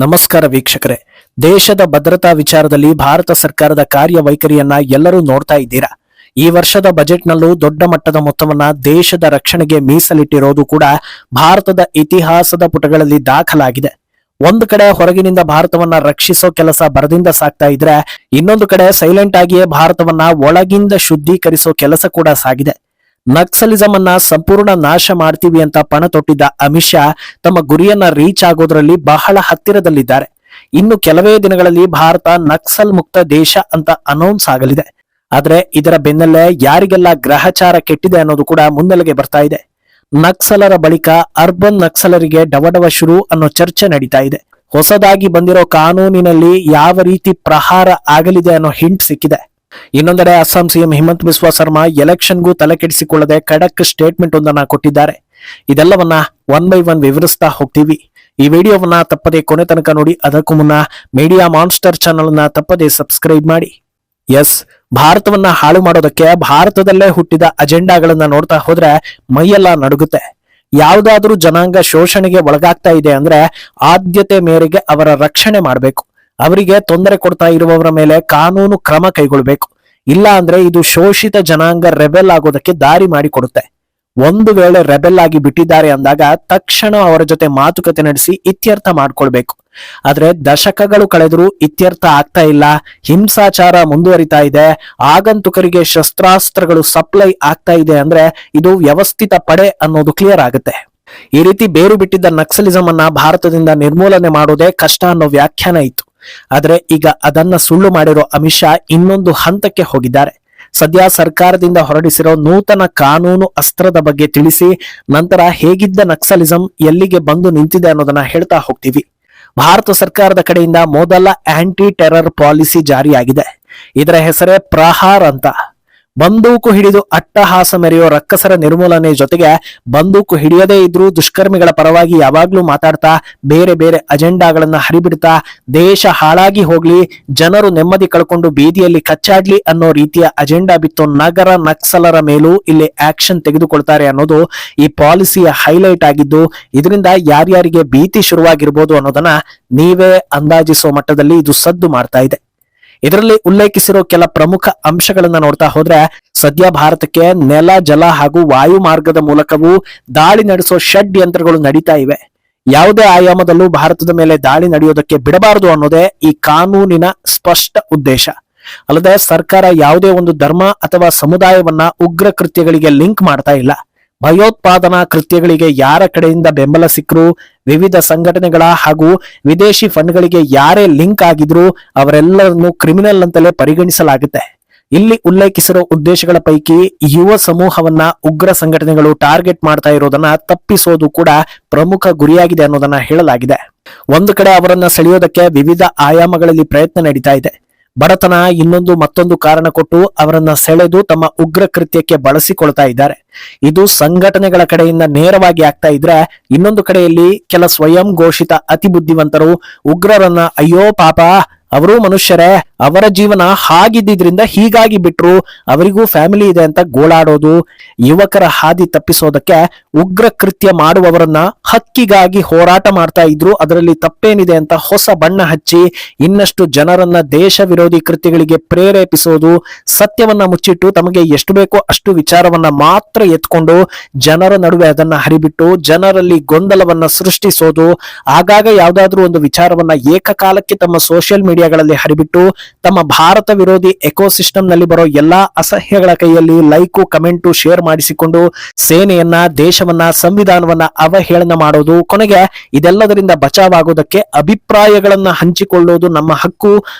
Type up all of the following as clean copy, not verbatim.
ನಮಸ್ಕಾರ ವೀಕ್ಷಕರೇ. ದೇಶದ ಭದ್ರತಾ ವಿಚಾರದಲ್ಲಿ ಭಾರತ ಸರ್ಕಾರದ ಕಾರ್ಯವೈಖರಿಯನ್ನ ಎಲ್ಲರೂ ನೋಡ್ತಾ ಇದ್ದೀರಾ. ಈ ವರ್ಷದ ಬಜೆಟ್ನಲ್ಲೂ ದೊಡ್ಡ ಮಟ್ಟದ ಮೊತ್ತವನ್ನ ದೇಶದ ರಕ್ಷಣೆಗೆ ಮೀಸಲಿಟ್ಟಿರೋದು ಕೂಡ ಭಾರತದ ಇತಿಹಾಸದ ಪುಟಗಳಲ್ಲಿ ದಾಖಲಾಗಿದೆ. ಒಂದು ಕಡೆ ಹೊರಗಿನಿಂದ ಭಾರತವನ್ನ ರಕ್ಷಿಸೋ ಕೆಲಸ ಬರದಿಂದ ಸಾಗ್ತಾ ಇದ್ರೆ, ಇನ್ನೊಂದು ಕಡೆ ಸೈಲೆಂಟ್ ಆಗಿಯೇ ಭಾರತವನ್ನ ಒಳಗಿಂದ ಶುದ್ಧೀಕರಿಸೋ ಕೆಲಸ ಕೂಡ ಸಾಗಿದೆ. ನಕ್ಸಲಿಸಂ ಅನ್ನ ಸಂಪೂರ್ಣ ನಾಶ ಮಾಡ್ತೀವಿ ಅಂತ ಪಣ ತೊಟ್ಟಿದ್ದ ಅಮಿತ್ ಶಾ ತಮ್ಮ ಗುರಿಯನ್ನ ರೀಚ್ ಆಗೋದ್ರಲ್ಲಿ ಬಹಳ ಹತ್ತಿರದಲ್ಲಿದ್ದಾರೆ. ಇನ್ನು ಕೆಲವೇ ದಿನಗಳಲ್ಲಿ ಭಾರತ ನಕ್ಸಲ್ ಮುಕ್ತ ದೇಶ ಅಂತ ಅನೌನ್ಸ್ ಆಗಲಿದೆ. ಆದ್ರೆ ಇದರ ಬೆನ್ನಲ್ಲೇ ಯಾರಿಗೆಲ್ಲ ಗ್ರಹಚಾರ ಕೆಟ್ಟಿದೆ ಅನ್ನೋದು ಕೂಡ ಮುನ್ನೆಲೆಗೆ ಬರ್ತಾ ಇದೆ. ನಕ್ಸಲರ ಬಳಿಕ ಅರ್ಬನ್ ನಕ್ಸಲರಿಗೆ ಡವಡವ ಶುರು ಅನ್ನೋ ಚರ್ಚೆ ನಡೀತಾ ಇದೆ. ಹೊಸದಾಗಿ ಬಂದಿರೋ ಕಾನೂನಿನಲ್ಲಿ ಯಾವ ರೀತಿ ಪ್ರಹಾರ ಆಗಲಿದೆ ಅನ್ನೋ ಹಿಂಟ್ ಸಿಕ್ಕಿದೆ. ಇನ್ನೊಂದೆಡೆ ಅಸ್ಸಾಂ ಸಿಎಂ ಹಿಮಂತ್ ಬಿಸ್ವಾ ಸರ್ಮಾ ಎಲೆಕ್ಷನ್ಗೂ ತಲೆ ಕೆಡಿಸಿಕೊಳ್ಳದೆ ಖಡಕ್ ಸ್ಟೇಟ್ಮೆಂಟ್ ಒಂದನ್ನ ಕೊಟ್ಟಿದ್ದಾರೆ. ಇದೆಲ್ಲವನ್ನ ಒನ್ ಬೈ ಒನ್ ವಿವರಿಸ್ತಾ ಹೋಗ್ತೀವಿ. ಈ ವಿಡಿಯೋವನ್ನ ತಪ್ಪದೆ ಕೊನೆ ತನಕ ನೋಡಿ. ಅದಕ್ಕೂ ಮುನ್ನ ಮೀಡಿಯಾ ಮಾನ್ಸ್ಟರ್ ಚಾನೆಲ್ ನ ತಪ್ಪದೆ ಸಬ್ಸ್ಕ್ರೈಬ್ ಮಾಡಿ. ಎಸ್, ಭಾರತವನ್ನ ಹಾಳು ಮಾಡೋದಕ್ಕೆ ಭಾರತದಲ್ಲೇ ಹುಟ್ಟಿದ ಅಜೆಂಡಾಗಳನ್ನ ನೋಡ್ತಾ ಹೋದ್ರೆ ಮೈಯೆಲ್ಲ ನಡುಗುತ್ತೆ. ಯಾವ್ದಾದ್ರೂ ಜನಾಂಗ ಶೋಷಣೆಗೆ ಒಳಗಾಗ್ತಾ ಇದೆ ಅಂದ್ರೆ ಆದ್ಯತೆ ಮೇರೆಗೆ ಅವರ ರಕ್ಷಣೆ ಮಾಡಬೇಕು. ಅವರಿಗೆ ತೊಂದರೆ ಕೊಡ್ತಾ ಇರುವವರ ಮೇಲೆ ಕಾನೂನು ಕ್ರಮ ಕೈಗೊಳ್ಳಬೇಕು. ಇಲ್ಲ ಅಂದ್ರೆ ಇದು ಶೋಷಿತ ಜನಾಂಗ ರೆಬೆಲ್ ಆಗೋದಕ್ಕೆ ದಾರಿ ಮಾಡಿಕೊಡುತ್ತೆ. ಒಂದು ವೇಳೆ ರೆಬೆಲ್ ಆಗಿ ಬಿಟ್ಟಿದ್ದಾರೆ ಅಂದಾಗ ತಕ್ಷಣ ಅವರ ಜೊತೆ ಮಾತುಕತೆ ನಡೆಸಿ ಇತ್ಯರ್ಥ ಮಾಡ್ಕೊಳ್ಬೇಕು. ಆದ್ರೆ ದಶಕಗಳು ಕಳೆದರೂ ಇತ್ಯರ್ಥ ಆಗ್ತಾ ಇಲ್ಲ, ಹಿಂಸಾಚಾರ ಮುಂದುವರಿತಾ ಇದೆ, ಆಗಂತುಕರಿಗೆ ಶಸ್ತ್ರಾಸ್ತ್ರಗಳು ಸಪ್ಲೈ ಆಗ್ತಾ ಇದೆ ಅಂದ್ರೆ ಇದು ವ್ಯವಸ್ಥಿತ ಪಡೆ ಅನ್ನೋದು ಕ್ಲಿಯರ್ ಆಗುತ್ತೆ. ಈ ರೀತಿ ಬೇರು ಬಿಟ್ಟಿದ್ದ ನಕ್ಸಲಿಸಂ ಅನ್ನ ಭಾರತದಿಂದ ನಿರ್ಮೂಲನೆ ಮಾಡೋದೇ ಕಷ್ಟ ಅನ್ನೋ ವ್ಯಾಖ್ಯಾನ ಇತ್ತು. ಆದ್ರೆ ಈಗ ಅದನ್ನ ಸುಳ್ಳು ಮಾಡಿರೋ ಅಮಿತ್ ಶಾ ಇನ್ನೊಂದು ಹಂತಕ್ಕೆ ಹೋಗಿದ್ದಾರೆ. ಸದ್ಯ ಸರ್ಕಾರದಿಂದ ಹೊರಡಿಸಿರೋ ನೂತನ ಕಾನೂನು ಅಸ್ತ್ರದ ಬಗ್ಗೆ ತಿಳಿಸಿ ನಂತರ ಹೇಗಿದ್ದ ನಕ್ಸಲಿಸಂ ಎಲ್ಲಿಗೆ ಬಂದು ನಿಂತಿದೆ ಅನ್ನೋದನ್ನ ಹೇಳ್ತಾ ಹೋಗ್ತೀವಿ. ಭಾರತ ಸರ್ಕಾರದ ಕಡೆಯಿಂದ ಮೊದಲ ಆಂಟಿ ಟೆರರ್ ಪಾಲಿಸಿ ಜಾರಿಯಾಗಿದೆ. ಇದರ ಹೆಸರೇ ಪ್ರಹಾರ್ ಅಂತ. ಬಂದೂಕು ಹಿಡಿದು ಅಟ್ಟಹಾಸ ಮೆರೆಯೋ ರಕ್ಕಸರ ನಿರ್ಮೂಲನೆ ಜೊತೆಗೆ ಬಂದೂಕು ಹಿಡಿಯದೇ ಇದ್ರೂ ದುಷ್ಕರ್ಮಿಗಳ ಪರವಾಗಿ ಯಾವಾಗ್ಲೂ ಮಾತಾಡ್ತಾ ಬೇರೆ ಬೇರೆ ಅಜೆಂಡಾಗಳನ್ನ ಹರಿಬಿಡ್ತಾ ದೇಶ ಹಾಳಾಗಿ ಹೋಗ್ಲಿ, ಜನರು ನೆಮ್ಮದಿ ಕಳ್ಕೊಂಡು ಬೀದಿಯಲ್ಲಿ ಕಚ್ಚಾಡ್ಲಿ ಅನ್ನೋ ರೀತಿಯ ಅಜೆಂಡಾ ಬಿತ್ತು ನಗರ ನಕ್ಸಲರ ಮೇಲೂ ಇಲ್ಲಿ ಆಕ್ಷನ್ ತೆಗೆದುಕೊಳ್ತಾರೆ ಅನ್ನೋದು ಈ ಪಾಲಿಸಿಯ ಹೈಲೈಟ್ ಆಗಿದ್ದು, ಇದರಿಂದ ಯಾರ್ಯಾರಿಗೆ ಭೀತಿ ಶುರುವಾಗಿರ್ಬೋದು ಅನ್ನೋದನ್ನ ನೀವೇ ಅಂದಾಜಿಸೋ ಮಟ್ಟದಲ್ಲಿ ಇದು ಸದ್ದು ಮಾಡ್ತಾ ಇದೆ. ಇದರಲ್ಲಿ ಉಲ್ಲೇಖಿಸಿರೋ ಕೆಲ ಪ್ರಮುಖ ಅಂಶಗಳನ್ನ ನೋಡ್ತಾ ಹೋದ್ರೆ, ಸದ್ಯ ಭಾರತಕ್ಕೆ ನೆಲ, ಜಲ ಹಾಗೂ ವಾಯು ಮಾರ್ಗದ ಮೂಲಕವೂ ದಾಳಿ ನಡೆಸೋ ಷಡ್ಯಂತ್ರಗಳು ನಡೀತಾ ಇವೆ. ಯಾವುದೇ ಆಯಾಮದಲ್ಲೂ ಭಾರತದ ಮೇಲೆ ದಾಳಿ ನಡೆಯೋದಕ್ಕೆ ಬಿಡಬಾರದು ಅನ್ನೋದೇ ಈ ಕಾನೂನಿನ ಸ್ಪಷ್ಟ ಉದ್ದೇಶ. ಅಲ್ಲದೆ ಸರ್ಕಾರ ಯಾವುದೇ ಒಂದು ಧರ್ಮ ಅಥವಾ ಸಮುದಾಯವನ್ನ ಉಗ್ರ ಕೃತ್ಯಗಳಿಗೆ ಲಿಂಕ್ ಮಾಡ್ತಾ ಇಲ್ಲ. ಭಯೋತ್ಪಾದನಾ ಕೃತ್ಯಗಳಿಗೆ ಯಾರ ಕಡೆಯಿಂದ ಬೆಂಬಲ ಸಿಕ್ಕರು, ವಿವಿಧ ಸಂಘಟನೆಗಳ ಹಾಗೂ ವಿದೇಶಿ ಫಂಡ್ಗಳಿಗೆ ಯಾರೇ ಲಿಂಕ್ ಆಗಿದ್ರು ಅವರೆಲ್ಲರನ್ನು ಕ್ರಿಮಿನಲ್ ಅಂತಲೇ ಪರಿಗಣಿಸಲಾಗುತ್ತೆ. ಇಲ್ಲಿ ಉಲ್ಲೇಖಿಸಿರೋ ಉದ್ದೇಶಗಳ ಪೈಕಿ ಯುವ ಸಮೂಹವನ್ನ ಉಗ್ರ ಸಂಘಟನೆಗಳು ಟಾರ್ಗೆಟ್ ಮಾಡ್ತಾ ಇರೋದನ್ನ ತಪ್ಪಿಸೋದು ಕೂಡ ಪ್ರಮುಖ ಗುರಿಯಾಗಿದೆ ಅನ್ನೋದನ್ನ ಹೇಳಲಾಗಿದೆ. ಒಂದು ಕಡೆ ಅವರನ್ನ ಸೆಳೆಯೋದಕ್ಕೆ ವಿವಿಧ ಆಯಾಮಗಳಲ್ಲಿ ಪ್ರಯತ್ನ ನಡೀತಾ ಇದೆ. ಬಡತನ ಇನ್ನೊಂದು ಮತ್ತೊಂದು ಕಾರಣ ಕೊಟ್ಟು ಅವರನ್ನ ಸೆಳೆದು ತಮ್ಮ ಉಗ್ರ ಕೃತ್ಯಕ್ಕೆ ಬಳಸಿಕೊಳ್ತಾ ಇದ್ದಾರೆ. ಇದು ಸಂಘಟನೆಗಳ ಕಡೆಯಿಂದ ನೇರವಾಗಿ ಆಗ್ತಾ ಇದ್ರೆ, ಇನ್ನೊಂದು ಕಡೆಯಲ್ಲಿ ಕೆಲ ಸ್ವಯಂ ಘೋಷಿತ ಅತಿ ಬುದ್ಧಿವಂತರು ಉಗ್ರರನ್ನ ಅಯ್ಯೋ ಪಾಪ ಅವರೂ ಮನುಷ್ಯರೇ, ಅವರ ಜೀವನ ಹಾಗಿದ್ದಿದ್ರಿಂದ ಹೀಗಾಗಿ ಬಿಟ್ರು, ಅವರಿಗೂ ಫ್ಯಾಮಿಲಿ ಇದೆ ಅಂತ ಗೋಳಾಡೋದು, ಯುವಕರ ಹಾದಿ ತಪ್ಪಿಸೋದಕ್ಕೆ ಉಗ್ರ ಕೃತ್ಯ ಮಾಡುವವರನ್ನ ಹಕ್ಕಿಗಾಗಿ ಹೋರಾಟ ಮಾಡ್ತಾ ಇದ್ರು, ಅದರಲ್ಲಿ ತಪ್ಪೇನಿದೆ ಅಂತ ಹೊಸ ಬಣ್ಣ ಹಚ್ಚಿ ಇನ್ನಷ್ಟು ಜನರನ್ನ ದೇಶ ವಿರೋಧಿ ಕೃತ್ಯಗಳಿಗೆ ಪ್ರೇರೇಪಿಸೋದು, ಸತ್ಯವನ್ನ ಮುಚ್ಚಿಟ್ಟು ತಮಗೆ ಎಷ್ಟು ಬೇಕೋ ಅಷ್ಟು ವಿಚಾರವನ್ನ ಮಾತ್ರ ಎತ್ಕೊಂಡು ಜನರ ನಡುವೆ ಅದನ್ನ ಹರಿಬಿಟ್ಟು ಜನರಲ್ಲಿ ಗೊಂದಲವನ್ನ ಸೃಷ್ಟಿಸೋದು, ಆಗಾಗ ಯಾವ್ದಾದ್ರೂ ಒಂದು ವಿಚಾರವನ್ನ ಏಕಕಾಲಕ್ಕೆ ತಮ್ಮ ಸೋಷಿಯಲ್ ಮೀಡಿಯಾಗಳಲ್ಲಿ ಹರಿಬಿಟ್ಟು ತಮ್ಮ ಭಾರತ ವಿರೋಧಿ ಎಕೋಸಿಸ್ಟಮ್ ನಲ್ಲಿ ಬರೋ ಎಲ್ಲಾ ಅಸಹ್ಯಗಳ ಕೈಯಲ್ಲಿ ಲೈಕು, ಕಮೆಂಟು, ಶೇರ್ ಮಾಡಿಸಿಕೊಂಡು ಸೇನೆಯನ್ನ, ದೇಶವನ್ನ, ಸಂವಿಧಾನವನ್ನ ಅವಹೇಳನ ಮಾಡೋದು, ಕೊನೆಗೆ ಇದೆಲ್ಲದರಿಂದ ಬಚಾವಾಗೋದಕ್ಕೆ ಅಭಿಪ್ರಾಯಗಳನ್ನ ಹಂಚಿಕೊಳ್ಳೋದು ನಮ್ಮ ಹಕ್ಕು,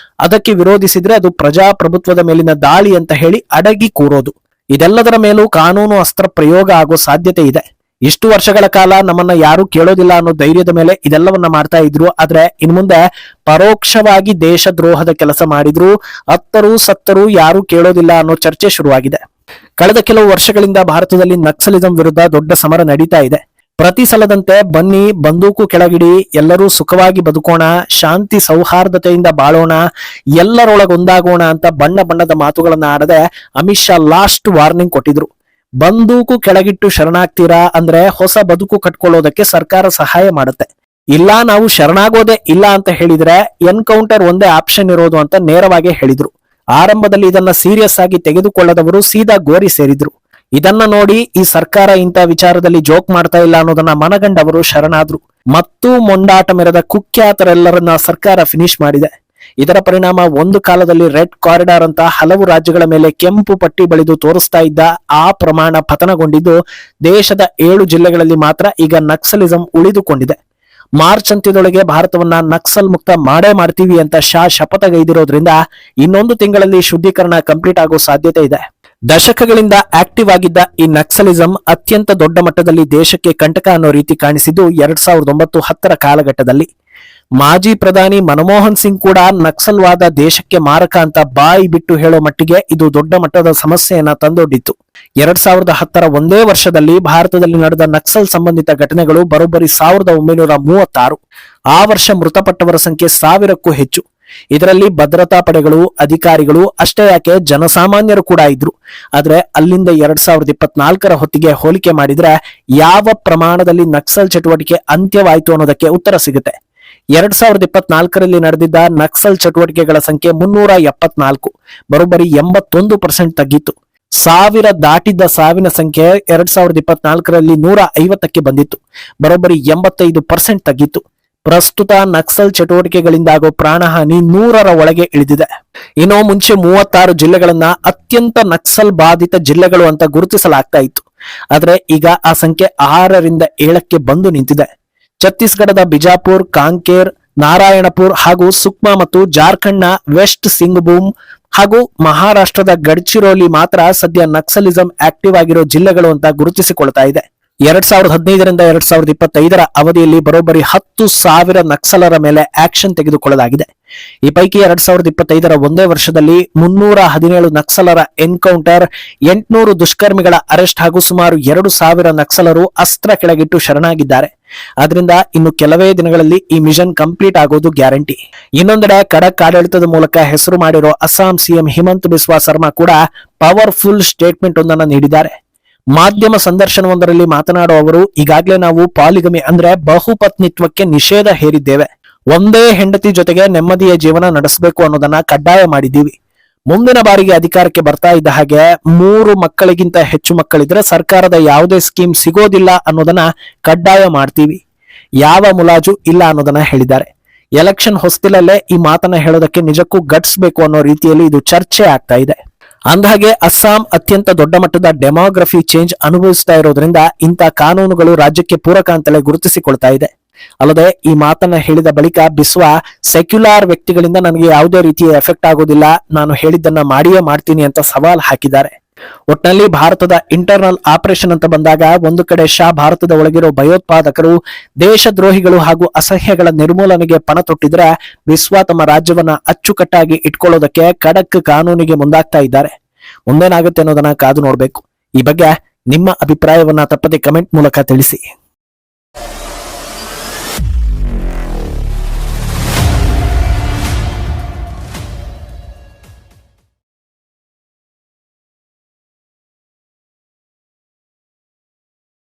ಅದಕ್ಕೆ ವಿರೋಧಿಸಿದ್ರೆ ಅದು ಪ್ರಜಾಪ್ರಭುತ್ವದ ಮೇಲಿನ ದಾಳಿ ಅಂತ ಹೇಳಿ ಅಡಗಿ ಕೂರೋದು, ಇದೆಲ್ಲದರ ಮೇಲೂ ಕಾನೂನು ಅಸ್ತ್ರ ಪ್ರಯೋಗ ಆಗೋ ಸಾಧ್ಯತೆ ಇದೆ. ಇಷ್ಟು ವರ್ಷಗಳ ಕಾಲ ನಮ್ಮನ್ನ ಯಾರು ಕೇಳೋದಿಲ್ಲ ಅನ್ನೋ ಧೈರ್ಯದ ಮೇಲೆ ಇದೆಲ್ಲವನ್ನ ಮಾಡ್ತಾ ಇದ್ರು. ಆದ್ರೆ ಇನ್ ಮುಂದೆ ಪರೋಕ್ಷವಾಗಿ ದೇಶ ದ್ರೋಹದ ಕೆಲಸ ಮಾಡಿದ್ರು, ಅತ್ತರೂ ಸತ್ತರೂ ಯಾರು ಕೇಳೋದಿಲ್ಲ ಅನ್ನೋ ಚರ್ಚೆ ಶುರುವಾಗಿದೆ. ಕಳೆದ ಕೆಲವು ವರ್ಷಗಳಿಂದ ಭಾರತದಲ್ಲಿ ನಕ್ಸಲಿಸಂ ವಿರುದ್ಧ ದೊಡ್ಡ ಸಮರ ನಡೀತಾ ಇದೆ. ಪ್ರತಿ ಸಲದಂತೆ ಬನ್ನಿ ಬಂದೂಕು ಕೆಳಗಿಡಿ, ಎಲ್ಲರೂ ಸುಖವಾಗಿ ಬದುಕೋಣ, ಶಾಂತಿ ಸೌಹಾರ್ದತೆಯಿಂದ ಬಾಳೋಣ, ಎಲ್ಲರೊಳಗೊಂದಾಗೋಣ ಅಂತ ಬಣ್ಣ ಬಣ್ಣದ ಮಾತುಗಳನ್ನ ಆಡದೆ ಅಮಿತ್ ಶಾ ಲಾಸ್ಟ್ ವಾರ್ನಿಂಗ್ ಕೊಟ್ಟಿದ್ರು. ಬಂದೂಕು ಕೆಳಗಿಟ್ಟು ಶರಣಾಗ್ತೀರಾ ಅಂದ್ರೆ ಹೊಸ ಬದುಕು ಕಟ್ಕೊಳ್ಳೋದಕ್ಕೆ ಸರ್ಕಾರ ಸಹಾಯ ಮಾಡುತ್ತೆ. ಇಲ್ಲ ನಾವು ಶರಣಾಗೋದೇ ಇಲ್ಲ ಅಂತ ಹೇಳಿದ್ರೆ ಎನ್ಕೌಂಟರ್ ಒಂದೇ ಆಪ್ಷನ್ ಇರೋದು ಅಂತ ನೇರವಾಗಿ ಹೇಳಿದ್ರು. ಆರಂಭದಲ್ಲಿ ಇದನ್ನ ಸೀರಿಯಸ್ ಆಗಿ ತೆಗೆದುಕೊಳ್ಳದವರು ಸೀದಾ ಗೋರಿ ಸೇರಿದ್ರು. ಇದನ್ನ ನೋಡಿ ಈ ಸರ್ಕಾರ ಇಂಥ ವಿಚಾರದಲ್ಲಿ ಜೋಕ್ ಮಾಡ್ತಾ ಇಲ್ಲ ಅನ್ನೋದನ್ನ ಮನಗಂಡವರು ಶರಣಾದ್ರು. ಮತ್ತು ಮೊಂಡಾಟ ಮೆರೆದ ಕುಖ್ಯಾತರೆಲ್ಲರನ್ನ ಸರ್ಕಾರ ಫಿನಿಶ್ ಮಾಡಿದೆ. ಇದರ ಪರಿಣಾಮ ಒಂದು ಕಾಲದಲ್ಲಿ ರೆಡ್ ಕಾರಿಡಾರ್ ಅಂತ ಹಲವು ರಾಜ್ಯಗಳ ಮೇಲೆ ಕೆಂಪು ಪಟ್ಟಿ ಬಳಿದು ತೋರಿಸ್ತಾ ಇದ್ದ ಆ ಪ್ರಮಾಣ ಪತನಗೊಂಡಿದ್ದು ದೇಶದ 7 ಜಿಲ್ಲೆಗಳಲ್ಲಿ ಮಾತ್ರ ಈಗ ನಕ್ಸಲಿಸಂ ಉಳಿದುಕೊಂಡಿದೆ. ಮಾರ್ಚ್ ಅಂತ್ಯದೊಳಗೆ ಭಾರತವನ್ನ ನಕ್ಸಲ್ ಮುಕ್ತ ಮಾಡೇ ಮಾಡ್ತೀವಿ ಅಂತ ಶಾ ಶಪಥಗೈದಿರೋದ್ರಿಂದ ಇನ್ನೊಂದು ತಿಂಗಳಲ್ಲಿ ಶುದ್ಧೀಕರಣ ಕಂಪ್ಲೀಟ್ ಆಗೋ ಸಾಧ್ಯತೆ ಇದೆ. ದಶಕಗಳಿಂದ ಆಕ್ಟಿವ್ ಆಗಿದ್ದ ಈ ನಕ್ಸಲಿಸಂ ಅತ್ಯಂತ ದೊಡ್ಡ ಮಟ್ಟದಲ್ಲಿ ದೇಶಕ್ಕೆ ಕಂಟಕ ಅನ್ನೋ ರೀತಿ ಕಾಣಿಸಿದ್ದು 2009-10 ಕಾಲಘಟ್ಟದಲ್ಲಿ. ಮಾಜಿ ಪ್ರಧಾನಿ ಮನಮೋಹನ್ ಸಿಂಗ್ ಕೂಡ ನಕ್ಸಲ್ವಾದ ದೇಶಕ್ಕೆ ಮಾರಕ ಅಂತ ಬಾಯಿ ಬಿಟ್ಟು ಹೇಳೋ ಮಟ್ಟಿಗೆ ಇದು ದೊಡ್ಡ ಮಟ್ಟದ ಸಮಸ್ಯೆಯನ್ನ ತಂದೊಡ್ಡಿತ್ತು. 2010 ಒಂದೇ ವರ್ಷದಲ್ಲಿ ಭಾರತದಲ್ಲಿ ನಡೆದ ನಕ್ಸಲ್ ಸಂಬಂಧಿತ ಘಟನೆಗಳು ಬರೋಬ್ಬರಿ 1936. ಆ ವರ್ಷ ಮೃತಪಟ್ಟವರ ಸಂಖ್ಯೆ 1000ಕ್ಕೂ ಹೆಚ್ಚು. ಇದರಲ್ಲಿ ಭದ್ರತಾ ಪಡೆಗಳು, ಅಧಿಕಾರಿಗಳು ಅಷ್ಟೇ ಯಾಕೆ ಜನಸಾಮಾನ್ಯರು ಕೂಡ ಇದ್ರು. ಆದ್ರೆ ಅಲ್ಲಿಂದ 2024 ಹೊತ್ತಿಗೆ ಹೋಲಿಕೆ ಮಾಡಿದ್ರೆ ಯಾವ ಪ್ರಮಾಣದಲ್ಲಿ ನಕ್ಸಲ್ ಚಟುವಟಿಕೆ ಅಂತ್ಯವಾಯಿತು ಅನ್ನೋದಕ್ಕೆ ಉತ್ತರ ಸಿಗುತ್ತೆ. 2024ರಲ್ಲಿ ನಡೆದಿದ್ದ ನಕ್ಸಲ್ ಚಟುವಟಿಕೆಗಳ ಸಂಖ್ಯೆ 374, ಬರೋಬ್ಬರಿ 81% ತಗ್ಗಿತ್ತು. 1000 ದಾಟಿದ್ದ ಸಾವಿನ ಸಂಖ್ಯೆ 2024ರಲ್ಲಿ 150ಕ್ಕೆ ಬಂದಿತ್ತು, ಬರೋಬ್ಬರಿ 85% ತಗ್ಗಿತ್ತು. ಪ್ರಸ್ತುತ ನಕ್ಸಲ್ ಚಟುವಟಿಕೆಗಳಿಂದಾಗೋ ಪ್ರಾಣಹಾನಿ 100ರ ಒಳಗೆ ಇಳಿದಿದೆ. ಇನ್ನು ಮುಂಚೆ 36 ಜಿಲ್ಲೆಗಳನ್ನ ಅತ್ಯಂತ ನಕ್ಸಲ್ ಬಾಧಿತ ಜಿಲ್ಲೆಗಳು ಅಂತ ಗುರುತಿಸಲಾಗ್ತಾ ಇತ್ತು. ಆದ್ರೆ ಈಗ ಆ ಸಂಖ್ಯೆ 6ರಿಂದ 7ಕ್ಕೆ ಬಂದು ನಿಂತಿದೆ. ಛತ್ತೀಸ್ಗಢದ ಬಿಜಾಪುರ್, ಕಾಂಕೇರ್, ನಾರಾಯಣಪುರ್ ಹಾಗೂ ಸುಕ್ಮಾ ಮತ್ತು ಜಾರ್ಖಂಡ್ನ ವೆಸ್ಟ್ ಸಿಂಗ್ಭೂಮ್ ಹಾಗೂ ಮಹಾರಾಷ್ಟ್ರದ ಗಡ್ಚಿರೋಲಿ ಮಾತ್ರ ಸದ್ಯ ನಕ್ಸಲಿಸಂ ಆಕ್ಟಿವ್ ಆಗಿರೋ ಜಿಲ್ಲೆಗಳು ಅಂತ ಗುರುತಿಸಿಕೊಳ್ತಾ ಇದೆ. 2015ರಿಂದ 2025ರ ಅವಧಿಯಲ್ಲಿ ಬರೋಬ್ಬರಿ 10,000 ನಕ್ಸಲರ ಮೇಲೆ ಆಕ್ಷನ್ ತೆಗೆದುಕೊಳ್ಳಲಾಗಿದೆ. ಈ ಪೈಕಿ 2025ರ ಒಂದೇ ವರ್ಷದಲ್ಲಿ 317 ನಕ್ಸಲರ ಎನ್ಕೌಂಟರ್, 800 ದುಷ್ಕರ್ಮಿಗಳ ಅರೆಸ್ಟ್ ಹಾಗೂ ಸುಮಾರು 2,000 ನಕ್ಸಲರು ಅಸ್ತ್ರ ಕೆಳಗಿಟ್ಟು ಶರಣಾಗಿದ್ದಾರೆ. ಆದ್ರಿಂದ ಇನ್ನು ಕೆಲವೇ ದಿನಗಳಲ್ಲಿ ಈ ಮಿಷನ್ ಕಂಪ್ಲೀಟ್ ಆಗೋದು ಗ್ಯಾರಂಟಿ. ಇನ್ನೊಂದೆಡೆ ಖಡಕ್ ಆಡಳಿತದ ಮೂಲಕ ಹೆಸರು ಮಾಡಿರೋ ಅಸ್ಸಾಂ ಸಿಎಂ ಹಿಮಂತ್ ಬಿಸ್ವಾ ಸರ್ಮಾ ಕೂಡ ಪವರ್ಫುಲ್ ಸ್ಟೇಟ್ಮೆಂಟ್ ಒಂದನ್ನು ನೀಡಿದ್ದಾರೆ. ಮಾಧ್ಯಮ ಸಂದರ್ಶನವೊಂದರಲ್ಲಿ ಮಾತನಾಡುವ ಅವರು, ಈಗಾಗಲೇ ನಾವು ಪಾಲಿಗಮಿ ಅಂದ್ರೆ ಬಹುಪತ್ನಿತ್ವಕ್ಕೆ ನಿಷೇಧ ಹೇರಿದ್ದೇವೆ. ಒಂದೇ ಹೆಂಡತಿ ಜೊತೆಗೆ ನೆಮ್ಮದಿಯ ಜೀವನ ನಡೆಸಬೇಕು ಅನ್ನೋದನ್ನ ಕಡ್ಡಾಯ ಮಾಡಿದ್ದೀವಿ. ಮುಂದಿನ ಬಾರಿಗೆ ಅಧಿಕಾರಕ್ಕೆ ಬರ್ತಾ ಇದ್ದ ಹಾಗೆ 3 ಮಕ್ಕಳಿಗಿಂತ ಹೆಚ್ಚು ಮಕ್ಕಳಿದ್ರೆ ಸರ್ಕಾರದ ಯಾವುದೇ ಸ್ಕೀಮ್ ಸಿಗೋದಿಲ್ಲ ಅನ್ನೋದನ್ನ ಕಡ್ಡಾಯ ಮಾಡ್ತೀವಿ. ಯಾವ ಮುಲಾಜು ಇಲ್ಲ ಅನ್ನೋದನ್ನ ಹೇಳಿದ್ದಾರೆ. ಎಲೆಕ್ಷನ್ ಹೊಸ್ತಿಲಲ್ಲೇ ಈ ಮಾತನ್ನ ಹೇಳೋದಕ್ಕೆ ನಿಜಕ್ಕೂ ಗಟ್ಸ್ ಬೇಕು ಅನ್ನೋ ರೀತಿಯಲ್ಲಿ ಇದು ಚರ್ಚೆ ಆಗ್ತಾ ಇದೆ. ಅಂದಹಾಗೆ ಅಸ್ಸಾಂ ಅತ್ಯಂತ ದೊಡ್ಡ ಮಟ್ಟದ ಡೆಮೋಗ್ರಫಿ ಚೇಂಜ್ ಅನುಭವಿಸ್ತಾ ಇರೋದ್ರಿಂದ ಇಂಥ ಕಾನೂನುಗಳು ರಾಜ್ಯಕ್ಕೆ ಪೂರಕ ಅಂತಲೇ ಗುರುತಿಸಿಕೊಳ್ತಾ ಇದೆ. ಅಲ್ಲದೆ ಈ ಮಾತನ್ನ ಹೇಳಿದ ಬಳಿಕ ಬಿಸ್ವಾ ಸೆಕ್ಯುಲಾರ್ ವ್ಯಕ್ತಿಗಳಿಂದ ನನಗೆ ಯಾವುದೇ ರೀತಿಯ ಎಫೆಕ್ಟ್ ಆಗೋದಿಲ್ಲ, ನಾನು ಹೇಳಿದ್ದನ್ನ ಮಾಡಿಯೇ ಮಾಡ್ತೀನಿ ಅಂತ ಸವಾಲ್ ಹಾಕಿದ್ದಾರೆ. ಒಟ್ನಲ್ಲಿ ಭಾರತದ ಇಂಟರ್ನಲ್ ಆಪರೇಷನ್ ಅಂತ ಬಂದಾಗ ಒಂದು ಕಡೆ ಶಾ ಭಾರತದ ಒಳಗಿರೋ ಭಯೋತ್ಪಾದಕರು, ದೇಶದ್ರೋಹಿಗಳು ಹಾಗೂ ಅಸಹ್ಯಗಳ ನಿರ್ಮೂಲನೆಗೆ ಪಣ ತೊಟ್ಟಿದ್ರೆ ಬಿಸ್ವಾ ತಮ್ಮ ರಾಜ್ಯವನ್ನ ಅಚ್ಚುಕಟ್ಟಾಗಿ ಇಟ್ಕೊಳ್ಳೋದಕ್ಕೆ ಖಡಕ್ ಕಾನೂನಿಗೆ ಮುಂದಾಗ್ತಾ ಇದ್ದಾರೆ. ಮುಂದೇನಾಗುತ್ತೆ ಅನ್ನೋದನ್ನ ಕಾದು ನೋಡ್ಬೇಕು. ಈ ಬಗ್ಗೆ ನಿಮ್ಮ ಅಭಿಪ್ರಾಯವನ್ನ ತಪ್ಪದೆ ಕಮೆಂಟ್ ಮೂಲಕ ತಿಳಿಸಿ.